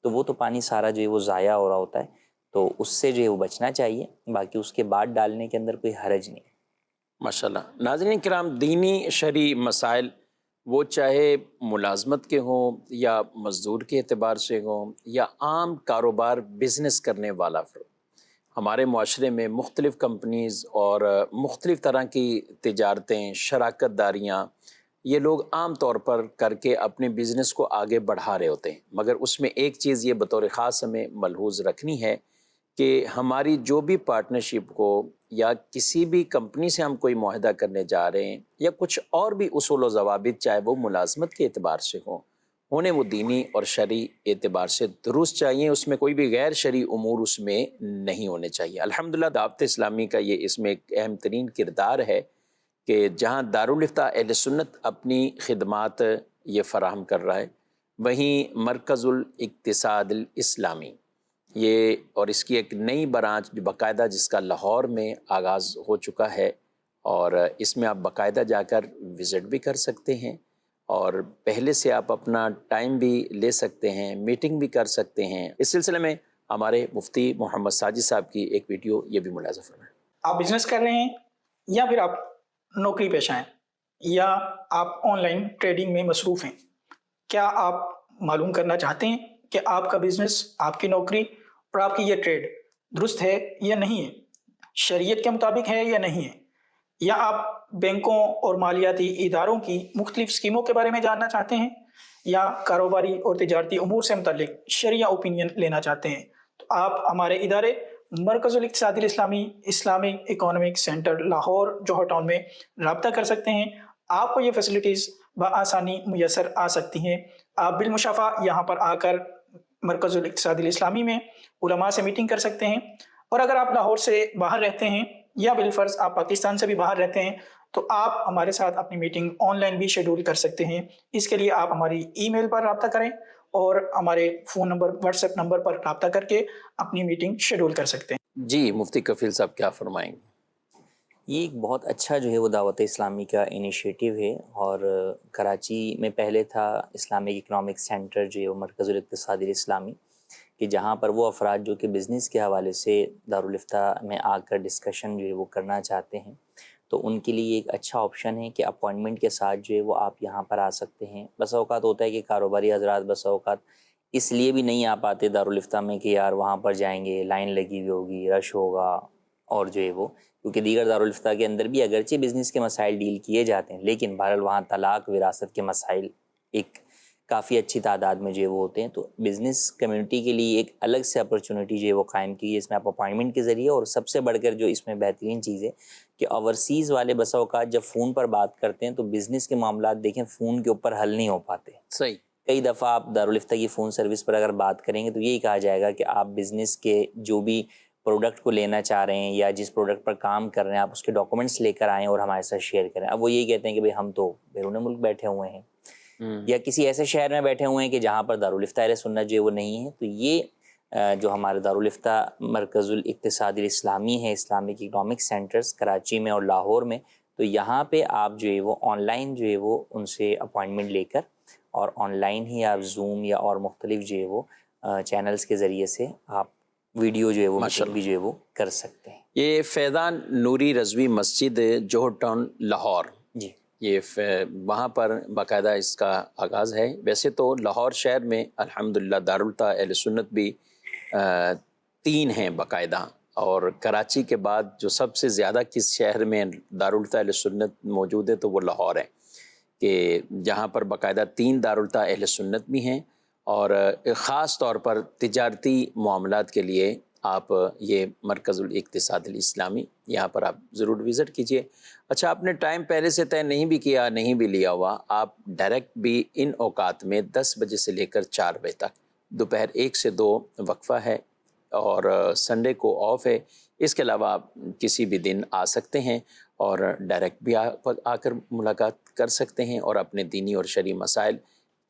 [SPEAKER 2] تو وہ تو پانی سارا جو ہے وہ ضائع ہو رہا ہوتا ہے، تو اس سے جو ہے وہ بچنا چاہیے، باقی اس کے بعد ڈالنے کے اندر کوئی حرج نہیں۔
[SPEAKER 4] ماشاءاللہ۔ ناظرین کرام، دینی شرعی مسائل وہ چاہے ملازمت کے ہوں یا مزدور کے اعتبار سے ہوں یا عام کاروبار بزنس کرنے والا فرد، ہمارے معاشرے میں مختلف کمپنیز اور مختلف طرح کی تجارتیں، شراکت داریاں یہ لوگ عام طور پر کر کے اپنے بزنس کو آگے بڑھا رہے ہوتے ہیں، مگر اس میں ایک چیز یہ بطور خاص ہمیں ملحوظ رکھنی ہے کہ ہماری جو بھی پارٹنرشپ کو یا کسی بھی کمپنی سے ہم کوئی معاہدہ کرنے جا رہے ہیں یا کچھ اور بھی اصول و ضوابط، چاہے وہ ملازمت کے اعتبار سے ہوں، ہونے وہ دینی اور شرعی اعتبار سے درست چاہیے، اس میں کوئی بھی غیر شرعی امور اس میں نہیں ہونے چاہیے۔ الحمدللہ دعوت اسلامی کا یہ اس میں ایک اہم ترین کردار ہے کہ جہاں دارالفتہ اہل سنت اپنی خدمات یہ فراہم کر رہا ہے، وہیں مرکز الاقتصاد الاسلامی یہ، اور اس کی ایک نئی برانچ جو باقاعدہ جس کا لاہور میں آغاز ہو چکا ہے، اور اس میں آپ باقاعدہ جا کر وزٹ بھی کر سکتے ہیں اور پہلے سے آپ اپنا ٹائم بھی لے سکتے ہیں، میٹنگ بھی کر سکتے ہیں۔ اس سلسلے میں ہمارے مفتی محمد ساجد صاحب کی ایک ویڈیو یہ بھی ملاحظہ فرمائیں۔
[SPEAKER 7] آپ بزنس کر رہے ہیں یا پھر آپ نوکری پیشہ ہیں یا آپ آن لائن ٹریڈنگ میں مصروف ہیں، کیا آپ معلوم کرنا چاہتے ہیں کہ آپ کا بزنس، آپ کی نوکری اور آپ کی یہ ٹریڈ درست ہے یا نہیں ہے، شریعت کے مطابق ہے یا نہیں ہے، یا آپ بینکوں اور مالیاتی اداروں کی مختلف اسکیموں کے بارے میں جاننا چاہتے ہیں، یا کاروباری اور تجارتی امور سے متعلق شرعیہ اوپینین لینا چاہتے ہیں، تو آپ ہمارے ادارے مرکز الاقتصاد الاسلامی اسلامک اکانومک سینٹر لاہور جوہر ٹاؤن میں رابطہ کر سکتے ہیں۔ آپ کو یہ فیسلٹیز بآسانی میسر آ سکتی ہیں۔ آپ بالمشافہ یہاں پر آ کر مرکز الاقتصاد الاسلامی میں علماء سے میٹنگ کر سکتے ہیں، اور اگر آپ لاہور سے باہر رہتے ہیں یا بالفرض آپ پاکستان سے بھی باہر رہتے ہیں تو آپ ہمارے ساتھ اپنی میٹنگ آن لائن بھی شیڈول کر سکتے ہیں۔ اس کے لیے آپ ہماری ای میل پر رابطہ کریں اور ہمارے phone number, WhatsApp number پر رابطہ کر کے اپنی میٹنگ شیڈول کر سکتے ہیں۔
[SPEAKER 4] جی مفتی کفیل صاحب کیا فرمائیں گے؟
[SPEAKER 2] یہ ایک بہت اچھا جو ہے وہ دعوت اسلامی کا انیشیٹو ہے، اور کراچی میں پہلے تھا اسلامک اکنامک سینٹر جو ہے وہ مرکز الاقتصاد الاسلامی، کہ جہاں پر وہ افراد جو کہ بزنس کے حوالے سے دارالفتہ میں آ کر ڈسکشن جو ہے وہ کرنا چاہتے ہیں تو ان کے لیے ایک اچھا آپشن ہے کہ اپوائنٹمنٹ کے ساتھ جو ہے وہ آپ یہاں پر آ سکتے ہیں۔ بسا اوقات ہوتا ہے کہ کاروباری حضرات بسا اوقات اس لیے بھی نہیں آ پاتے دارالفتہ میں کہ یار وہاں پر جائیں گے، لائن لگی ہوئی ہوگی، رش ہوگا، اور جو ہے وہ کیونکہ دیگر دارالفتہ کے اندر بھی اگرچہ بزنس کے مسائل ڈیل کیے جاتے ہیں، لیکن بہرحال وہاں طلاق، وراثت کے مسائل ایک کافی اچھی تعداد میں جو ہے وہ ہوتے ہیں، تو بزنس کمیونٹی کے لیے ایک الگ سے اپرچونٹی جو ہے وہ قائم کی ہے، اس میں آپ اپوائنٹمنٹ کے ذریعے، اور سب سے بڑھ کر جو اس میں بہترین چیز ہے کہ اوورسیز والے بسا اوقات جب فون پر بات کرتے ہیں تو بزنس کے معاملات دیکھیں فون کے اوپر حل نہیں ہو پاتے۔
[SPEAKER 4] صحیح۔
[SPEAKER 2] کئی دفعہ آپ دارالفتہ کی فون سروس پر اگر بات کریں گے تو یہی کہا جائے گا کہ آپ بزنس کے جو بھی پروڈکٹ کو لینا چاہ رہے ہیں یا جس پروڈکٹ پر کام کر رہے ہیں آپ اس کے ڈاکومنٹس لے کر آئیں اور ہمارے ساتھ شیئر کریں. اب وہ یہی کہتے ہیں کہ بھئی ہم تو بیرون ملک بیٹھے ہوئے ہیں یا کسی ایسے شہر میں بیٹھے ہوئے ہیں کہ جہاں پر دارالفتہ اہل سنت جو ہے وہ نہیں ہے. تو یہ جو ہمارے دارالفتہ مرکز الاقتصاد الاسلامی ہے، اسلامک اکنامک سینٹرز کراچی میں اور لاہور میں، تو یہاں پہ آپ جو ہے وہ آن لائن جو ہے وہ ان سے اپوائنٹمنٹ لے کر اور آن لائن ہی آپ زوم یا اور مختلف جو ہے وہ چینلز کے ذریعے سے آپ ویڈیو جو ہے وہ میٹنگ بھی جو ہے وہ کر سکتے ہیں.
[SPEAKER 4] یہ فیضان نوری رضوی مسجد جوہر ٹاؤن لاہور،
[SPEAKER 2] جی
[SPEAKER 4] یہ وہاں پر باقاعدہ اس کا آغاز ہے. ویسے تو لاہور شہر میں الحمدللہ دارالفتہ اہل سنت بھی 3 ہیں باقاعدہ، اور کراچی کے بعد جو سب سے زیادہ کس شہر میں دارالفتہ اہل سنت موجود ہے تو وہ لاہور ہے، کہ جہاں پر باقاعدہ 3 دارالفتہ اہل سنت بھی ہیں. اور خاص طور پر تجارتی معاملات کے لیے آپ یہ مرکز الاقتصاد الاسلامی یہاں پر آپ ضرور وزٹ کیجئے. اچھا، آپ نے ٹائم پہلے سے طے نہیں بھی کیا، نہیں بھی لیا ہوا، آپ ڈائریکٹ بھی ان اوقات میں 10 بجے سے لے کر 4 بجے تک، دوپہر 1 سے 2 وقفہ ہے اور سنڈے کو آف ہے. اس کے علاوہ آپ کسی بھی دن آ سکتے ہیں اور ڈائریکٹ بھی آ کر ملاقات کر سکتے ہیں اور اپنے دینی اور شرعی مسائل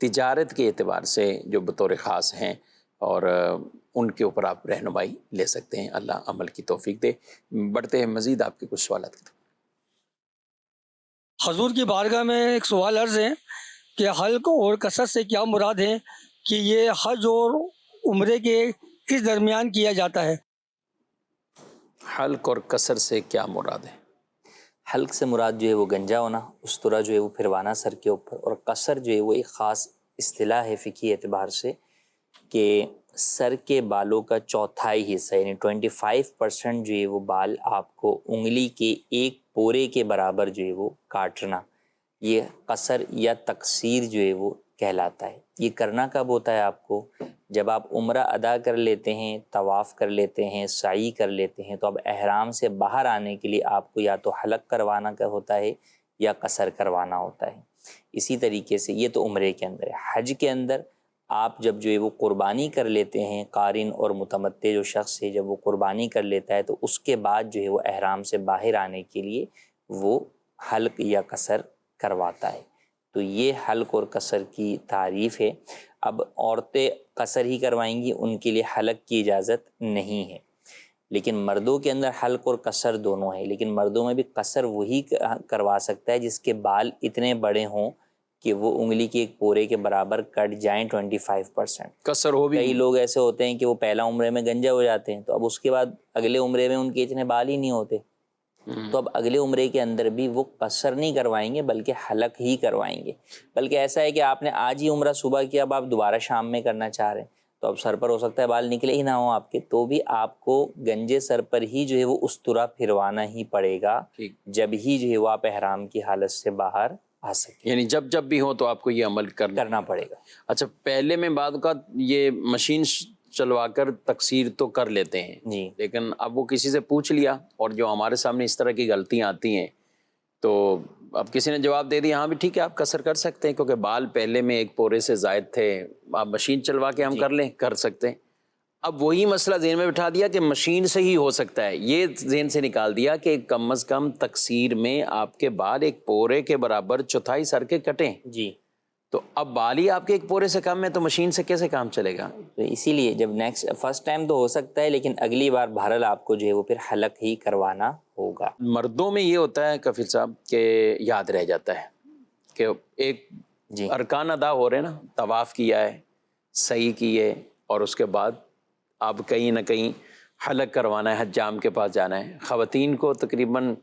[SPEAKER 4] تجارت کے اعتبار سے جو بطور خاص ہیں اور ان کے اوپر آپ رہنمائی لے سکتے ہیں. اللہ عمل کی توفیق دے. بڑھتے ہیں مزید آپ کے کچھ سوالات کی طرف.
[SPEAKER 8] حضور کی بارگاہ میں ایک سوال عرض ہے کہ حلق اور کثرت سے کیا مراد ہے، کہ یہ حج اور عمرے کے کس درمیان کیا جاتا ہے؟
[SPEAKER 4] حلق اور قصر سے کیا مراد ہے؟
[SPEAKER 2] حلق سے مراد جو ہے وہ گنجا ہونا، استرا جو ہے وہ پھروانا سر کے اوپر، اور قصر جو ہے وہ ایک خاص اصطلاح ہے فقہی اعتبار سے کہ سر کے بالوں کا چوتھائی حصہ یعنی 25% جو ہے وہ بال آپ کو انگلی کے ایک پورے کے برابر جو ہے وہ کاٹنا، یہ قصر یا تقصیر جو ہے وہ کہلاتا ہے. یہ کرنا کب ہوتا ہے آپ کو؟ جب آپ عمرہ ادا کر لیتے ہیں، طواف کر لیتے ہیں، سعی کر لیتے ہیں، تو اب احرام سے باہر آنے کے لیے آپ کو یا تو حلق کروانا کا ہوتا ہے یا قصر کروانا ہوتا ہے. اسی طریقے سے یہ تو عمرے کے اندر ہے. حج کے اندر آپ جب جو ہے وہ قربانی کر لیتے ہیں، قارن اور متمتع جو شخص ہے جب وہ قربانی کر لیتا ہے تو اس کے بعد جو ہے وہ احرام سے باہر آنے کے لیے وہ حلق یا قصر کرواتا ہے. تو یہ حلق اور قصر کی تعریف ہے. اب عورتیں قصر ہی کروائیں گی، ان کے لیے حلق کی اجازت نہیں ہے. لیکن مردوں کے اندر حلق اور قصر دونوں ہیں، لیکن مردوں میں بھی قصر وہی کروا سکتا ہے جس کے بال اتنے بڑے ہوں کہ وہ انگلی کے ایک پورے کے برابر کٹ جائیں 25%.
[SPEAKER 4] قصر ہو بھی
[SPEAKER 2] کئی لوگ ایسے ہوتے ہیں کہ وہ پہلا عمرے میں گنجا ہو جاتے ہیں، تو اب اس کے بعد اگلے عمرے میں ان کے اتنے بال ہی نہیں ہوتے، تو اب اگلے عمرے کے اندر بھی وہ قصر نہیں کروائیں گے بلکہ حلق ہی کروائیں گے. بلکہ ایسا ہے کہ آپ نے آج ہی عمرہ صبح کیا، اب آپ دوبارہ شام میں کرنا چاہ رہے ہیں، تو اب سر پر ہو سکتا ہے بال نکلے ہی نہ ہوں آپ کے، تو بھی آپ کو گنجے سر پر ہی جو ہے وہ استرا پھروانا ہی پڑے گا، جب ہی جو ہے وہ آپ احرام کی حالت سے باہر آ سکیں.
[SPEAKER 4] یعنی جب بھی ہو تو آپ کو یہ عمل
[SPEAKER 2] کرنا پڑے گا.
[SPEAKER 4] اچھا، پہلے میں بعد کا یہ مشین چلوا کر تقصیر تو کر لیتے ہیں
[SPEAKER 2] جی،
[SPEAKER 4] لیکن اب وہ کسی سے پوچھ لیا اور جو ہمارے سامنے اس طرح کی غلطیاں آتی ہیں تو اب کسی نے جواب دے دیا ہاں بھی ٹھیک ہے آپ قصر کر سکتے ہیں کیونکہ بال پہلے میں ایک پورے سے زائد تھے، آپ مشین چلوا کے ہم کر لیں، کر سکتے ہیں. اب وہی مسئلہ ذہن میں بٹھا دیا کہ مشین سے ہی ہو سکتا ہے، یہ ذہن سے نکال دیا کہ کم از کم تقصیر میں آپ کے بال ایک پورے کے برابر چوتھائی سر کے کٹیں.
[SPEAKER 2] جی،
[SPEAKER 4] تو اب بال ہی آپ کے ایک پورے سے کم ہے تو مشین سے کیسے کام چلے گا؟
[SPEAKER 2] تو اسی لیے جب فرسٹ ٹائم تو ہو سکتا ہے، لیکن اگلی بار بہرحال آپ کو جو ہے وہ پھر حلق ہی کروانا ہوگا.
[SPEAKER 4] مردوں میں یہ ہوتا ہے کفیل صاحب کہ یاد رہ جاتا ہے کہ ایک ارکان ادا ہو رہے ہیں نا، طواف کیا ہے، سعی کی ہے، اور اس کے بعد اب کہیں نہ کہیں حلق کروانا ہے، حجام کے پاس جانا ہے. خواتین کو تقریباً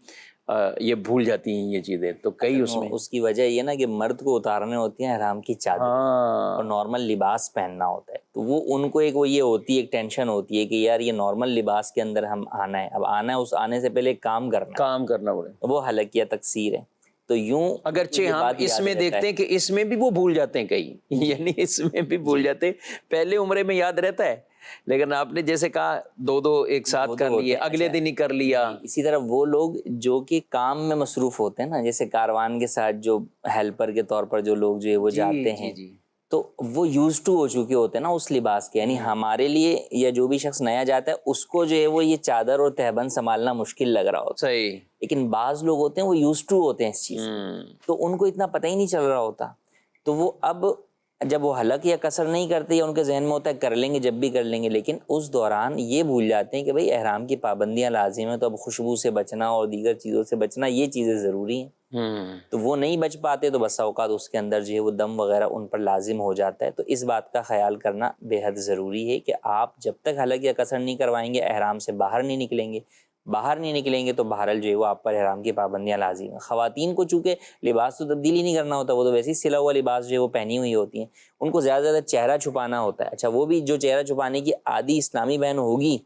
[SPEAKER 4] یہ بھول جاتی ہیں یہ چیزیں، تو کئی
[SPEAKER 2] اس کی وجہ یہ نا کہ مرد کو اتارنے ہوتی ہیں احرام کی چادر اور نارمل لباس پہننا ہوتا ہے، تو وہ ان کو ایک وہ یہ ہوتی ہے، ایک ٹینشن ہوتی ہے کہ یار یہ نارمل لباس کے اندر ہم آنا ہے، اب آنا ہے، اس آنے سے پہلے کام کرنا
[SPEAKER 4] پڑے،
[SPEAKER 2] وہ حلق یا تقصیر ہے. تو یوں
[SPEAKER 4] اگرچہ ہم اس میں دیکھتے ہیں کہ اس میں بھی وہ بھول جاتے ہیں کئی، یعنی اس میں بھی بھول جاتے ہیں. پہلے عمرے میں یاد رہتا ہے لیکن آپ نے جیسے کہا دو ایک ساتھ کر لیے، اگلے دن ہی کر لیا.
[SPEAKER 2] اسی طرح وہ لوگ جو کہ کام میں مصروف ہوتے ہیں نا، جیسے کاروان کے ساتھ جو ہیلپر کے طور پر جو لوگ جو ہے وہ جاتے ہیں، تو وہ یوز ٹو ہو چکے ہوتے ہیں نا اس لباس کے. یعنی ہمارے لیے یا جو بھی شخص نیا جاتا ہے اس کو جو ہے وہ یہ چادر اور تہبند سنبھالنا مشکل لگ رہا ہوتا ہے.
[SPEAKER 4] صحیح.
[SPEAKER 2] لیکن بعض لوگ ہوتے ہیں وہ یوز ٹو ہوتے ہیں اس چیز تو ان کو اتنا پتہ ہی نہیں چل رہا ہوتا. تو وہ اب جب وہ حلق یا قصر نہیں کرتے یا ان کے ذہن میں ہوتا ہے کر لیں گے جب بھی کر لیں گے, لیکن اس دوران یہ بھول جاتے ہیں کہ بھائی احرام کی پابندیاں لازم ہیں, تو اب خوشبو سے بچنا اور دیگر چیزوں سے بچنا یہ چیزیں ضروری ہیں. تو وہ نہیں بچ پاتے تو بسا اوقات اس کے اندر جو ہے وہ دم وغیرہ ان پر لازم ہو جاتا ہے. تو اس بات کا خیال کرنا بے حد ضروری ہے کہ آپ جب تک حلق یا قصر نہیں کروائیں گے احرام سے باہر نہیں نکلیں گے. باہر نہیں نکلیں گے تو بہرحال جو ہے وہ آپ پر احرام کی پابندیاں لازم ہیں. خواتین کو چونکہ لباس تو تبدیل ہی نہیں کرنا ہوتا, وہ تو ویسے ہی سلا ہوا لباس جو ہے وہ پہنی ہوئی ہوتی ہیں, ان کو زیادہ زیادہ چہرہ چھپانا ہوتا ہے. اچھا وہ بھی جو چہرہ چھپانے کی عادی اسلامی بہن ہوگی,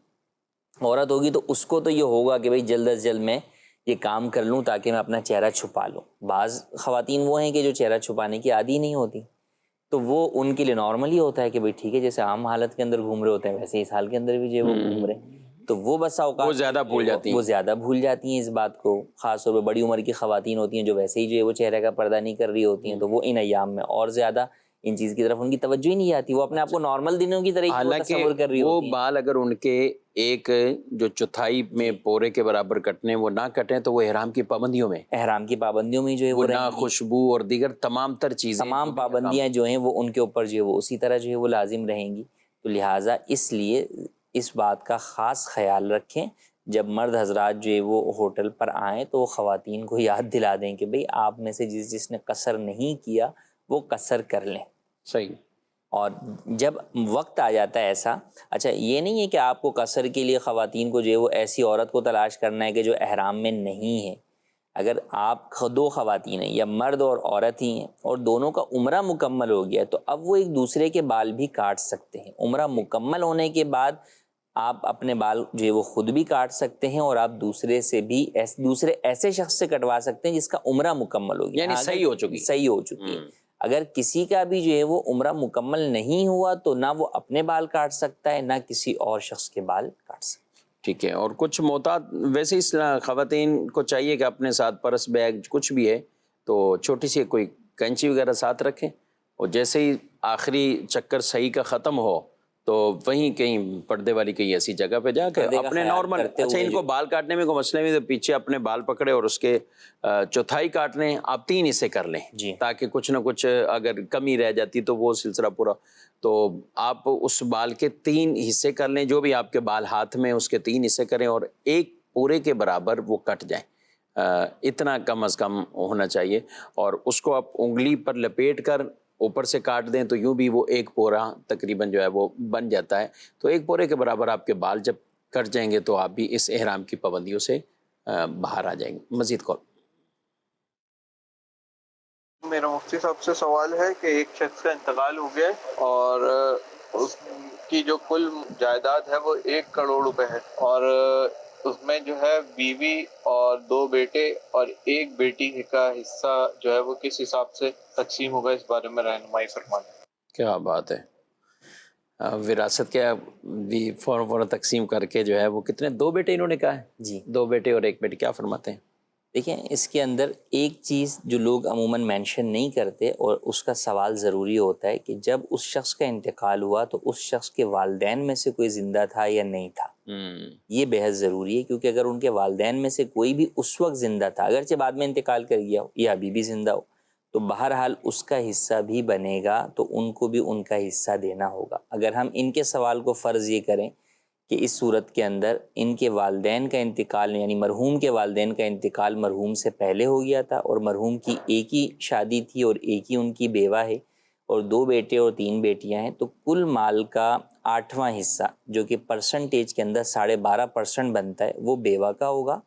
[SPEAKER 2] عورت ہوگی, تو اس کو تو یہ ہوگا کہ بھائی جلد از جلد میں یہ کام کر لوں تاکہ میں اپنا چہرہ چھپا لوں. بعض خواتین وہ ہیں کہ جو چہرہ چھپانے کی عادی نہیں ہوتی, تو وہ ان کے لیے نارمل ہی ہوتا ہے کہ بھائی ٹھیک ہے جیسے عام حالت کے اندر گھوم رہے ہوتے ہیں ویسے اس حال کے اندر بھی جو ہے وہ گھوم رہے ہیں. تو وہ بسا اوقات
[SPEAKER 4] وہ زیادہ بھول جاتی ہیں.
[SPEAKER 2] وہ زیادہ بھول جاتی ہیں اس بات کو. خاص طور پہ بڑی عمر کی خواتین ہوتی ہیں جو ویسے ہی جو ہے وہ چہرے کا پردہ نہیں کر رہی ہوتی ہیں, تو وہ ان ایام میں اور زیادہ ان چیز کی طرف ان کی توجہ ہی نہیں آتی, وہ اپنے آپ کو نارمل دنوں کی طرح ہی تصور کر رہی ہوتی ہیں.
[SPEAKER 4] وہ بال اگر ان کے ایک جو چوتھائی میں پورے کے برابر کٹنے وہ نہ کٹیں تو وہ احرام کی پابندیوں میں
[SPEAKER 2] جو ہے وہ
[SPEAKER 4] نہ خوشبو اور دیگر تمام تر چیزیں,
[SPEAKER 2] تمام پابندیاں جو ہیں وہ ان کے اوپر جو ہے وہ اسی طرح جو ہے وہ لازم رہیں گی. تو لہٰذا اس لیے اس بات کا خاص خیال رکھیں جب مرد حضرات جو ہے وہ ہوٹل پر آئیں تو وہ خواتین کو یاد دلا دیں کہ بھئی آپ میں سے جس نے قصر نہیں کیا وہ قصر کر لیں.
[SPEAKER 4] صحیح.
[SPEAKER 2] اور جب وقت آ جاتا ہے ایسا, اچھا یہ نہیں ہے کہ آپ کو قصر کے لیے خواتین کو جو ہے وہ ایسی عورت کو تلاش کرنا ہے کہ جو احرام میں نہیں ہے. اگر آپ دو خواتین ہیں یا مرد اور عورت ہی ہیں اور دونوں کا عمرہ مکمل ہو گیا تو اب وہ ایک دوسرے کے بال بھی کاٹ سکتے ہیں. عمرہ مکمل ہونے کے بعد آپ اپنے بال جو ہے وہ خود بھی کاٹ سکتے ہیں اور آپ دوسرے سے بھی دوسرے ایسے شخص سے کٹوا سکتے ہیں جس کا عمرہ مکمل ہو گیا,
[SPEAKER 4] یعنی صحیح ہو چکی
[SPEAKER 2] ہے. اگر کسی کا بھی جو ہے وہ عمرہ مکمل نہیں ہوا تو نہ وہ اپنے بال کاٹ سکتا ہے نہ کسی اور شخص کے بال کاٹ سکتا ہے.
[SPEAKER 4] ٹھیک ہے. اور کچھ محتاط ویسے اس خواتین کو چاہیے کہ اپنے ساتھ پرس بیگ کچھ بھی ہے تو چھوٹی سی کوئی کینچی وغیرہ ساتھ رکھیں, اور جیسے ہی آخری چکر صحیح کا ختم ہو تو وہیں کہیں پردے والی کہیں ایسی جگہ پہ جا کر اپنے نارمل, اچھا ان کو بال کاٹنے میں کوئی مسئلہ نہیں تو پیچھے اپنے بال پکڑے اور اس کے چوتھائی کاٹنے آپ 3 حصے کر لیں تاکہ کچھ نہ کچھ اگر کمی رہ جاتی تو وہ سلسلہ پورا, تو آپ اس بال کے 3 حصے کر لیں, جو بھی آپ کے بال ہاتھ میں اس کے 3 حصے کریں اور ایک پورے کے برابر وہ کٹ جائیں, اتنا کم از کم ہونا چاہیے. اور اس کو آپ انگلی پر لپیٹ کر اوپر سے کاٹ دیں تو یوں بھی وہ ایک پورا تقریباً جو ہے وہ بن جاتا ہے. تو ایک پورے کے برابر آپ کے بال جب کٹ جائیں گے تو آپ بھی اس احرام کی پابندیوں سے باہر آ جائیں گے. مزید کال.
[SPEAKER 9] میرا مفتی صاحب سے سوال ہے کہ ایک شخص کا انتقال ہو گیا اور اس کی جو کل جائیداد ہے وہ 1 کروڑ روپے ہے, اور اس میں جو ہے بیوی اور 2 بیٹے اور 1 بیٹی کا حصہ جو ہے وہ کس حساب سے تقسیم ہوگا, اس بارے میں رہنمائی فرمائیں.
[SPEAKER 4] کیا بات ہے. وراثت کیا بھی فوراً تقسیم کر کے جو ہے وہ کتنے 2 بیٹے انہوں نے کہا ہے؟
[SPEAKER 2] جی
[SPEAKER 4] 2 بیٹے اور 1 بیٹی, کیا فرماتے ہیں؟
[SPEAKER 2] دیکھیں اس کے اندر ایک چیز جو لوگ عموماً مینشن نہیں کرتے اور اس کا سوال ضروری ہوتا ہے کہ جب اس شخص کا انتقال ہوا تو اس شخص کے والدین میں سے کوئی زندہ تھا یا نہیں تھا. یہ بے حد ضروری ہے کیونکہ اگر ان کے والدین میں سے کوئی بھی اس وقت زندہ تھا, اگرچہ بعد میں انتقال کر گیا ہو یا ابھی بھی زندہ ہو, تو بہرحال اس کا حصہ بھی بنے گا تو ان کو بھی ان کا حصہ دینا ہوگا. اگر ہم ان کے سوال کو فرض یہ کریں کہ اس صورت کے اندر ان کے والدین کا انتقال یعنی مرحوم کے والدین کا انتقال مرحوم سے پہلے ہو گیا تھا اور مرحوم کی ایک ہی شادی تھی اور ایک ہی ان کی بیوہ ہے اور 2 بیٹے اور 3 بیٹیاں ہیں, تو کل مال کا 8واں حصہ جو کہ پرسنٹیج کے اندر 12.5% بنتا ہے وہ بیوہ کا ہوگا,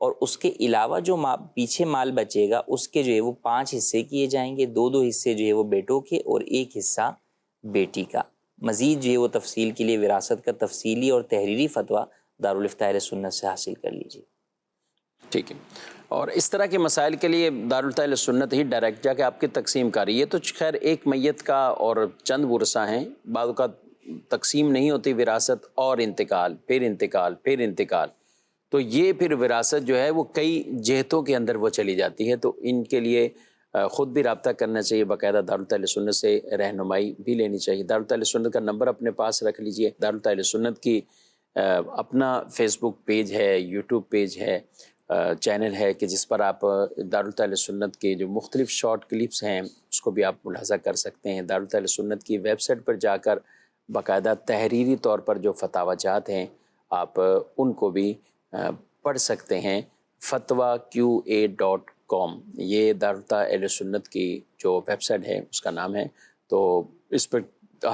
[SPEAKER 2] اور اس کے علاوہ جو پیچھے مال بچے گا اس کے جو ہے وہ 5 حصے کیے جائیں گے, 2 حصے جو ہے وہ بیٹوں کے اور 1 حصہ بیٹی کا. مزید جو ہے وہ تفصیل کے لیے وراثت کا تفصیلی اور تحریری فتویٰ دارالفتہ اہل سنت سے حاصل کر لیجیے.
[SPEAKER 4] ٹھیک ہے. اور اس طرح کے مسائل کے لیے دارالفتہ اہل سنت ہی ڈائریکٹ جا کے آپ کی تقسیم کر رہی ہے. تو خیر ایک میت کا اور چند ورثہ ہیں, بعض اوقات تقسیم نہیں ہوتی وراثت اور انتقال پھر انتقال پھر انتقال, تو یہ پھر وراثت جو ہے وہ کئی جہتوں کے اندر وہ چلی جاتی ہے. تو ان کے لیے خود بھی رابطہ کرنا چاہیے، باقاعدہ دارالتحفیظ سنت سے رہنمائی بھی لینی چاہیے۔ دارالتحفیظ سنت کا نمبر اپنے پاس رکھ لیجئے۔ دارالتحفیظ سنت کی اپنا فیس بک پیج ہے، یوٹیوب پیج ہے، چینل ہے کہ جس پر آپ دارالتحفیظ سنت کے جو مختلف شارٹ کلپس ہیں اس کو بھی آپ ملاحظہ کر سکتے ہیں۔ دارالتحفیظ سنت کی ویب سائٹ پر جا کر باقاعدہ تحریری طور پر جو فتاوی جات ہیں آپ ان کو بھی پڑھ سکتے ہیں۔ fatwaqa.com یہ دارالتحفیظ سنت کی جو ویب سائٹ ہے اس کا نام ہے۔ تو اس پر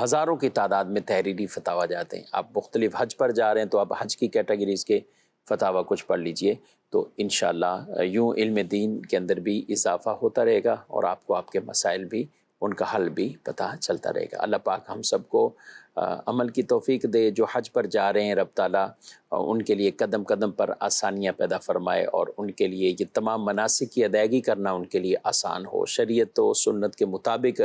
[SPEAKER 4] ہزاروں کی تعداد میں تحریری فتاوی جات ہیں۔ آپ مختلف حج پر جا رہے ہیں تو آپ حج کی کیٹیگریز کے فتاوی کچھ پڑھ لیجئے، تو انشاءاللہ یوں علم دین کے اندر بھی اضافہ ہوتا رہے گا اور آپ کو آپ کے مسائل بھی ان کا حل بھی پتہ چلتا رہے گا۔ اللہ پاک ہم سب کو عمل کی توفیق دے۔ جو حج پر جا رہے ہیں رب تعالیٰ ان کے لیے قدم قدم پر آسانیاں پیدا فرمائے اور ان کے لیے یہ تمام مناسک کی ادائیگی کرنا ان کے لیے آسان ہو، شریعت و سنت کے مطابق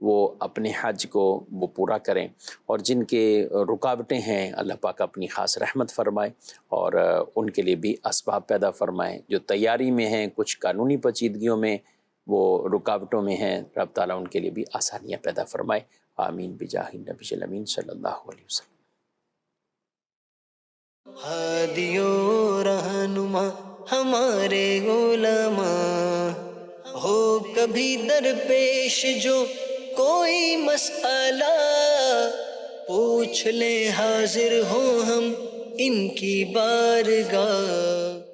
[SPEAKER 4] وہ اپنے حج کو وہ پورا کریں، اور جن کے رکاوٹیں ہیں اللہ پاک اپنی خاص رحمت فرمائے اور ان کے لیے بھی اسباب پیدا فرمائے۔ جو تیاری میں ہیں، کچھ قانونی پیچیدگیوں میں وہ رکاوٹوں میں ہیں، رب تعالیٰ ان کے لیے بھی آسانیاں پیدا فرمائے۔ آمین بجاہ النبی الامین صلی اللہ علیہ وسلم۔
[SPEAKER 1] ہادی و رہنما ہمارے علماء، ہو کبھی درپیش جو کوئی مسئلہ، پوچھ لیں حاضر ہوں ہم ان کی بارگاہ۔